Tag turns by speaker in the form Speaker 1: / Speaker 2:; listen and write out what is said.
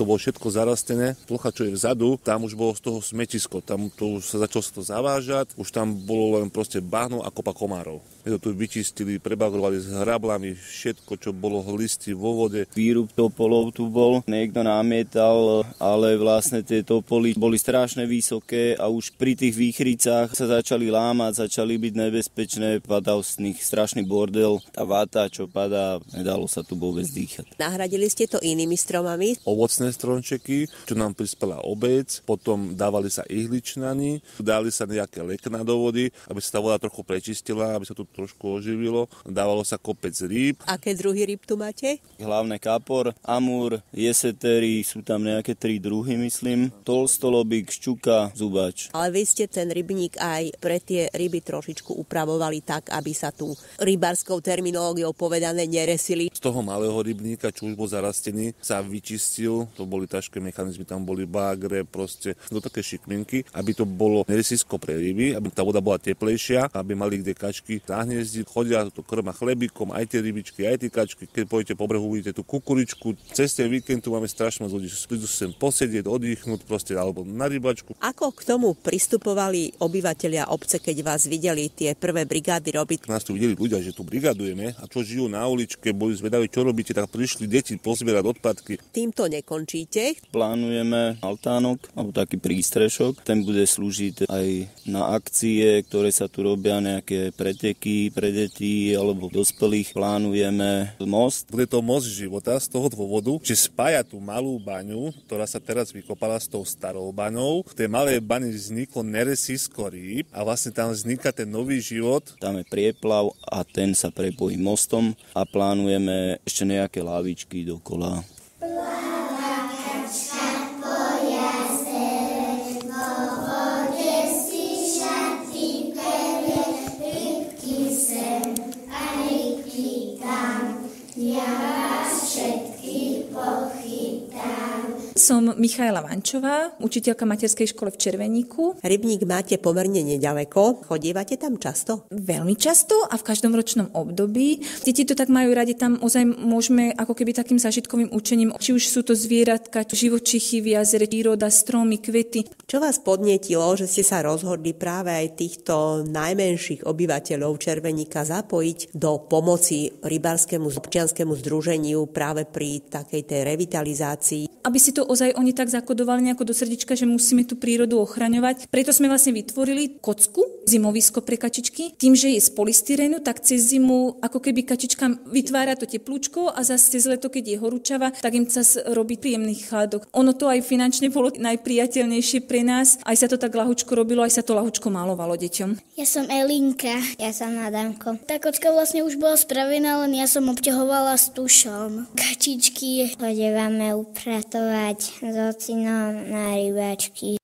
Speaker 1: to bolo všetko zarastené. Plocha, čo je vzadu, tam už bolo z toho smetisko, tam to už sa začalo to zavážať, už tam bolo len proste bahno a kopa komárov. My to tu vyčistili, prebagrovali s hrablami, všetko, čo bolo listy vo vode.
Speaker 2: Výrub topolov tu bol, niekto námietal, ale vlastne tie topoly boli strašne vysoké a už pri tých výchricách sa začali lámať, začali byť nebezpečné, padal z nich strašný bordel. Tá vata, čo padá, nedalo sa tu vôbec dýchať.
Speaker 3: Nahradili ste to inými stromami?
Speaker 1: Ovocné stromčeky, čo nám prispela obec, potom dávali sa ihličnany, dali sa nejaké lekná do vody, aby sa tá voda trochu prečistila, aby sa tu trošku oživilo. Dávalo sa kopec rýb.
Speaker 3: Aké druhy rýb tu máte?
Speaker 2: Hlavne kapor, amúr, jesetery, sú tam nejaké 3 druhy, myslím. Tolstolobík, šťuka, zubač.
Speaker 3: Ale vy ste ten rybník aj pre tie ryby trošičku upravovali tak, aby sa tu rybárskou terminológiou povedané neresili.
Speaker 1: Z toho malého rybníka, čo už bol zarastený, sa vyčistil. To boli ťažké mechanizmy, tam boli bagre, proste do také šikminky, aby to bolo neresisko pre ryby, aby tá voda bola teplejšia, aby mali kde kačky hniezdiť, chodia to krma chlebíkom, aj tie rybičky, aj tie kačky. Keď pôjdete po brehu, uvidíte tú kukuričku. Cez ten víkend tu máme strašne ľudí, prídu sem posedieť, oddychnúť proste, alebo na rybačku.
Speaker 3: Ako k tomu pristupovali obyvatelia obce, keď vás videli tie prvé brigády robiť?
Speaker 1: Nás tu videli ľudia, že tu brigadujeme a čo žijú na uličke, boli zvedaví, čo robíte, tak prišli deti pozbierať odpadky.
Speaker 3: Týmto nekončíte?
Speaker 2: Plánujeme altánok, alebo taký prístrešok. Ten bude slúžiť aj na akcie, ktoré sa tu robia, nejaké preteky pre deti alebo dospelých. Plánujeme most.
Speaker 1: Bude to most života z toho dôvodu, že spája tú malú baňu, ktorá sa teraz vykopala s tou starou baňou. V tej malej bani vzniklo neresisko rýb a vlastne tam vzniká ten nový život.
Speaker 2: Tam je prieplav a ten sa prepojí mostom a plánujeme ešte nejaké lavičky dokola.
Speaker 4: Som Michaela Vančová, učiteľka materskej školy v Červeníku.
Speaker 3: Rybník máte pomerne neďaleko. Chodívate tam často?
Speaker 4: Veľmi často a v každom ročnom období. Deti to tak majú radi, tam ozaj môžeme ako keby takým zážitkovým učením, či už sú to zvieratka, živočichy v jazere, príroda, stromy, kvety.
Speaker 3: Čo vás podnietilo, že ste sa rozhodli práve aj týchto najmenších obyvateľov Červeníka zapojiť do pomoci rybárskému občianskemu združeniu práve pri takej tej revitalizácii?
Speaker 4: Aby si to ozaj oni tak zakodovali nejako do srdiečka, že musíme tú prírodu ochraňovať. Preto sme vlastne vytvorili kocku, zimovisko pre kačičky. Tým, že je z polystyrénu, tak cez zimu ako keby kačička vytvára to teplúčko a zase cez leto, keď je horúčava, tak im sa robí príjemný chládok. Ono to aj finančne bolo najpriateľnejšie pre nás. Aj sa to tak ľahučko robilo, aj sa to ľahučko malovalo deťom.
Speaker 5: Ja som Elinka. Ja som Adamko. Tá kocka vlastne už bola spravená, len ja som obťahovala s tušom. Kačičky. Chodívame upratovať s ocinom na rybačky.